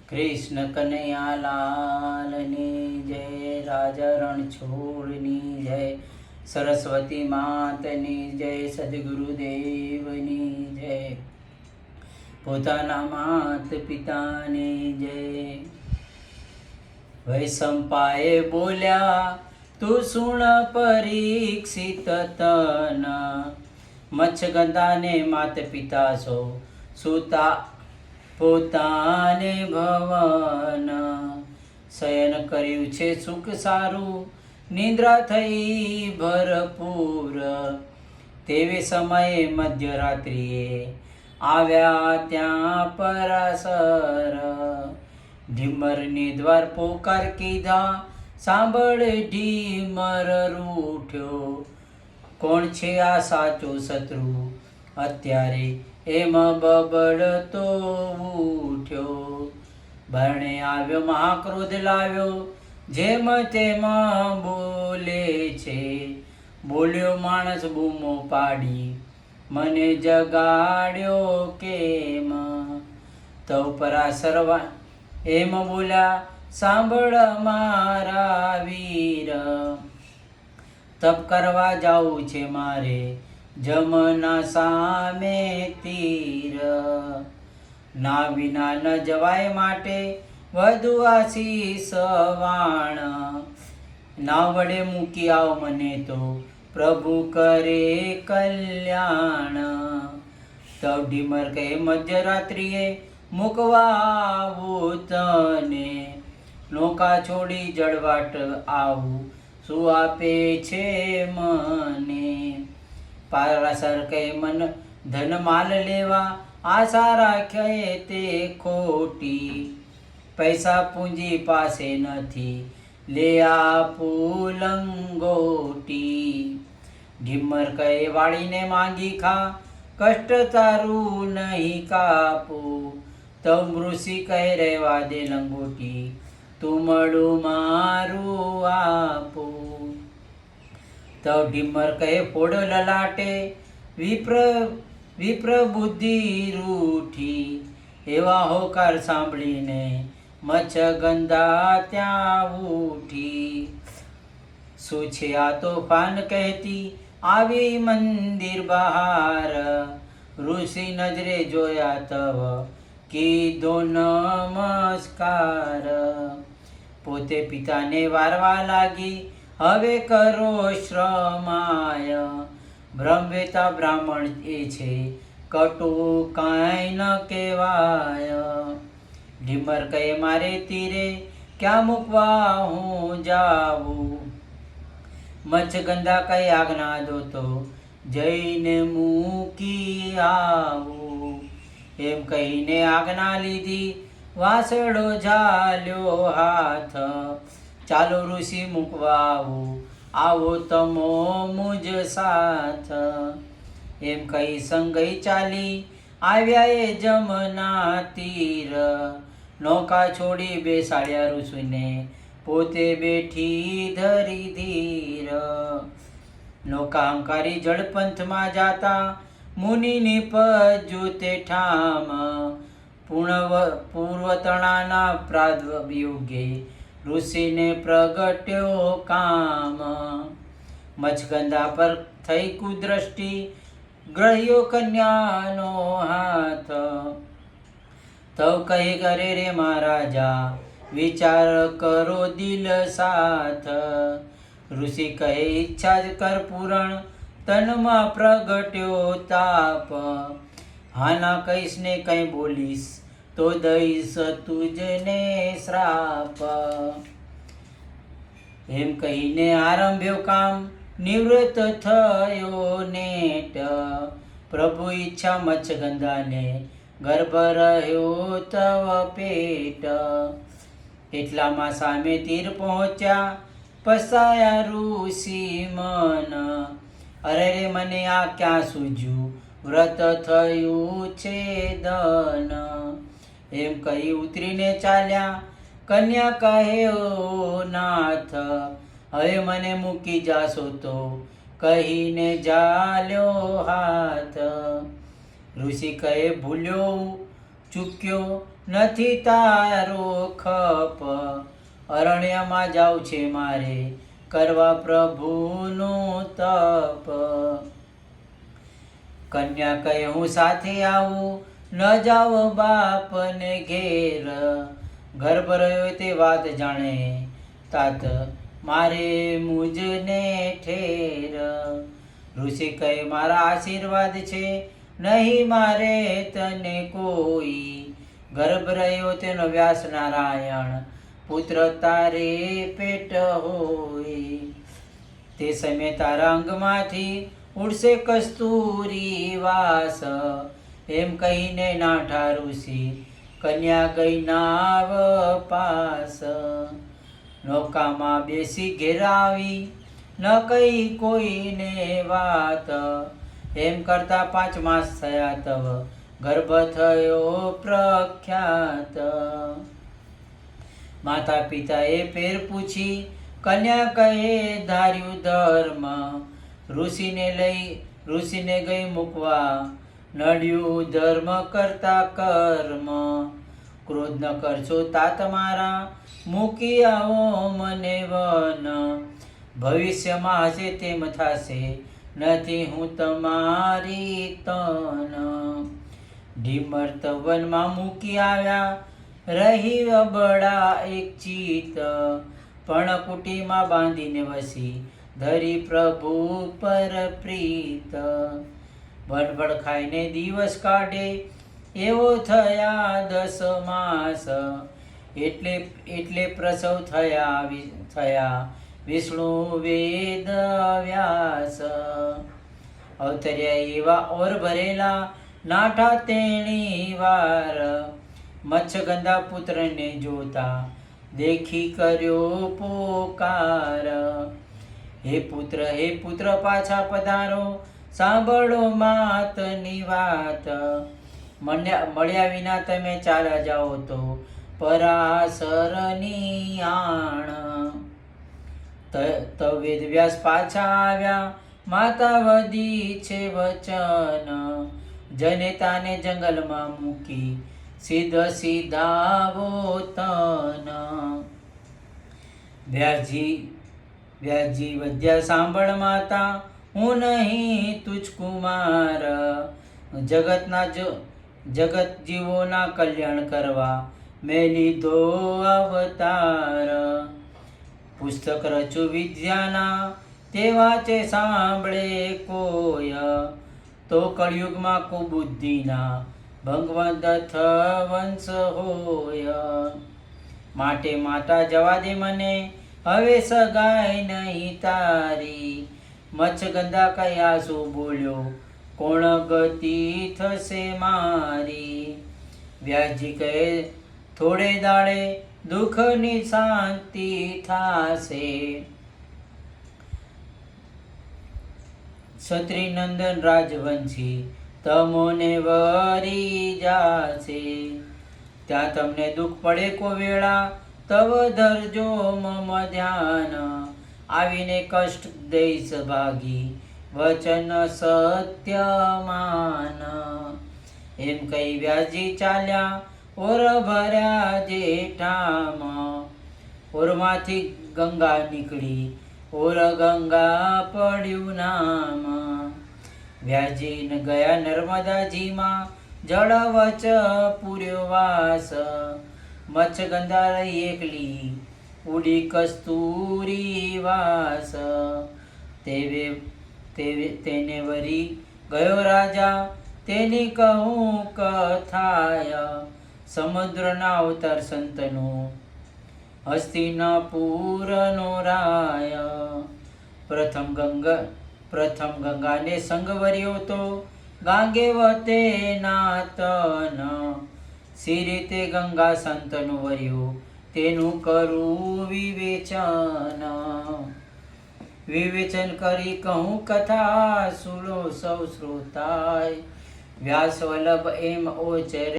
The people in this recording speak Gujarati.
કૃષ્ણ કનૈયા લાલની જય, રાજા રણછોડની જય, સરસ્વતી માતની જય, સદગુરુદેવની જય, પોતાના માત પિતાની જય. વૈશંપાએ બોલ્યા તું સુણ પરીક્ષિત તન, મચ્છગંધાને માત પિતા સો સુતા પોતાને ભવન. શયન કર્યું છે સુખ સારું, નિદ્રા થઈ ભરપૂર. તેવે સમયે મધ્યરાત્રિએ આવ્યા ત્યાં પરાશર. ઢીમરની દ્વાર પોકાર કીધા, સાંભળ ઢીમર રૂઠ્યો. કોણ છે આ સાચો શત્રુ, અત્યારે એમ બબડતો ઉઠ્યો. બારણે આવ્યો મહાક્રોધ લાવ્યો, જેમ તેમ બોલે છે. બોલ્યો માણસ બૂમો પાડી, મને જગાડ્યો કેમ. તવ પરાશર એમ બોલ્યા, સાંભળ મારા વીર. તપ કરવા જાવું છે મારે, જમના સામે તીર. ના વિના ન જવાય માટે વધુ આશીષ વાણ. ના વડે મૂકી આવ મને તો પ્રભુ કરે કલ્યાણ. તવ ઢીમર કહે મધ્યરાત્રિએ મૂકવા આવું તને. નૌકા છોડી જળવાટ આવું, શું આપે છે મને. પરાશર કહે મન ધન માલ લેવા, આશા રાખે તે ખોટી. પૈસા પૂંજી પાસે નથી, લે આપું લંગોટી. ઢીમર કહે વાળીને માંગી ખા, કષ્ટ તારું નહીં કાપું. તવ ઋષિ કહે રહેવા દે લંગોટી, તું મળું મારું આપું. તવ ઢીમર કહે ફોડ લલાટે, વિપ્ર બુદ્ધિ રૂઠી. એવા હોકાર સાંભળીને મચ્છગંધા ત્યાં ઉઠી. શું છે આ તોફાન કહેતી આવી મંદિર બહાર. ઋષિ નજરે જોયા તવ કીધો નમસ્કાર. પોતે પિતાને વારવા લાગી, હવે કરો શ્રમાય. બ્રહ્મવેતા બ્રાહ્મણ એ છે, કટુ કાંઈ ન કહેવાય. ઢીમર કહે મારે તીરે ક્યાં મૂકવા હું જાવું. મચ્છગંધા કઈ આજ્ઞા દો તો જઈને મૂકી આવું. એમ કહીને આજ્ઞા લીધી, વાસળો ઝાલ્યો હાથ. ચાલો ઋષિ મૂકવા આવું, આવો તમો મુજ સાથ. એમ કહી સંગઈ ચાલી આવ્યા એ જમના તીર. નૌકા છોડી બેસાડ્યા ઋષિને, પોતે બેઠી ધરી ધીર. નૌકા હંકારી જળપંથમાં જાતા, મુનિની પજ્યું તે ઠામ. પૂર્વતણાના પ્રાદયુગે ઋષિને પ્રગટ્યો કામ. મચ્છગંધા પર થઈ કુદ્રષ્ટિ, ગ્રહ્યો કન્યાનો હાથ. તવ કહે કરે રે મહારાજા, વિચાર કરો દિલ સાથ. ઋષિ કહે ઈચ્છા જ કર પૂરણ, તનમાં પ્રગટ્યો તાપ. હાના કહીશ ને કંઈ બોલીશ, તો દઈશ તુજને શ્રાપ. એમ કહીને આરંભ્યો કામ, નિવૃત્ત થયો નેટ. પ્રભુ ઈચ્છા મચ્છગંધાને, ગર્ભ રહ્યો તવ પેટ. એટલામાં સામે તીર પહોંચ્યા, પસાયા ઋષિ મન. અરે રે મને આ ક્યાં સૂજ્યું, વ્રત થયું છે દન. એમ કહી ઉતરીને ચાલ્યા, કન્યા કહે ઓ નાથ, હવે મને મૂકી જાશો તો કહીને ઝાલ્યો હાથ. ઋષિ કહે ભૂલ્યો ચૂક્યો નથી તારો ખપ. અરણ્યમાં જાઉં છે મારે કરવા પ્રભુનું તપ. કન્યા કહે હું સાથે આવું ન જાવ બાપને ઘેર. ગર્ભ રહ્યો તે વાત જાણે તાત મારે મુજને ઠેર. ઋષિ કહે મારા આશીર્વાદ છે નહીં મારે તને કોઈ. ગર્ભ રહ્યો તેનો વ્યાસ નારાયણ પુત્ર તારે પેટ હોય. તે સમયે તારા અંગમાંથી ઉડશે કસ્તુરી વાસ. એમ કહીને નાઠા ઋષિ કન્યા ગઈ નાવ પાસ. નૌકામાં બેસી ઘેરાવી ન કહી કોઈને વાત. એમ કરતા 5 માસ થયા તવ ગર્ભ થયો પ્રખ્યાત. માતા પિતાએ પેર પૂછી કન્યા કહે ધાર્યું ધર્મ. ઋષિને ગઈ મૂકવા નડ્યું ધર્મ કરતા કર્મ. ક્રોધ ન કરશો તાત મારા મૂકી આવો મને વન. ભવિષ્યમાં હશે તેમ થશે નથી હું તમારી તન. ઢીમર્ત વનમાં મૂકી આવ્યા રહી અબળા એક ચિત. પણ કુટીમાં બાંધીને વસી ધરી પ્રભુ પર પ્રીત. ભડભડ ખાઈને દિવસ કાઢે એવો થયા 10 માસ. એટલે પ્રસવ થયા વિષ્ણુ વેદ વ્યાસ. અવતર્યા એવા ઓર ભરેલા નાઠા તેણી વાર. મચ્છગંધા પુત્રને જોતા દેખી કર્યો પોકાર. હે પુત્ર પાછા પધારો સાંભળો માતની વાત. મળ્યા વિના તમે ચાલ્યા જાઓ તો પરાશરની આણ. તો વેદવ્યાસ પાછા આવ્યા માતા વધી છે વચન. જનેતાને જંગલમાં મૂકી સીધાવો તન. વ્યાસજી વધ્યા સાંભળ માતા હું નહીં તુજ કુમાર. જગત જીવોના કલ્યાણ કરવા મેં લીધો અવતાર. પુસ્તક રચું વિદ્યાના તે વાંચે સાંભળે કોય. તો કળિયુગમાં કુબુદ્ધિના ભગવંત વંશ હોય. માટે માતા જવા દે મને હવે સગાઈ નહીં તારી. મચ્છગંધા કયા શું બોલ્યો કોણ ગતિ થશે મારી. વ્યાસજી કહે થોડે દાડે દુઃખની શાંતિ થાશે. ક્ષત્રિય નંદન રાજવંશી તમોને વરી જાશે. ત્યાં તમને દુઃખ પડે કો વેળા તવ ધરજો મમ ધ્યાન. આવીને કષ્ટ દઈશ ભાગી વચન સત્યમાન. એમ કહી વ્યાસજી ચાલ્યા ઓર ભર્યા જેઠામાં. ઓરમાંથી ગંગા નીકળી ઓર ગંગા પડ્યું નામ. વ્યાસજી ગયા નર્મદાજીમાં જળ વચ પૂર્યો વાસ. મચ્છગંધા રહી એકલી ઉડી કસ્તુરી વાસ. તેને વરી ગયો રાજા તેની કહું કથાય. સમુદ્રના અવતાર સંતનું હસ્તિનાપુરનો રાય. પ્રથમ ગંગાને સંગ વર્યો તો ગાંગે વતે નાતન. સી રીતે ગંગા સંતનું વર્યું તેનું કરું વિવેચન. વિવેચન કરી કહું કથા સુલો સૌ શ્રોતાય. વ્યાસ વલ્લભ એમ ઓચરે